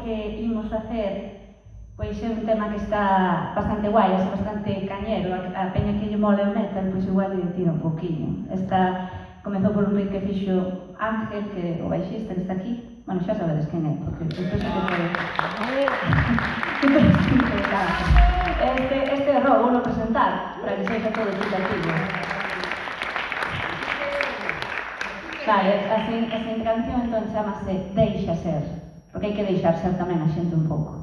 que imos facer pois é un tema que está bastante guai, é bastante cañero, a peña que lle mole o metal, pois igual lle tira un poquinho. Comezou por un riff que fixo Ángel, que o baixista que está aquí, bueno, xa sabedes quen é, porque isto sí que foi... Este error vou presentar, para que sexa todo explicativo. Vale, a canción entón chamase Deixa Ser, porque hai que deixar ser tamén a xente un pouco.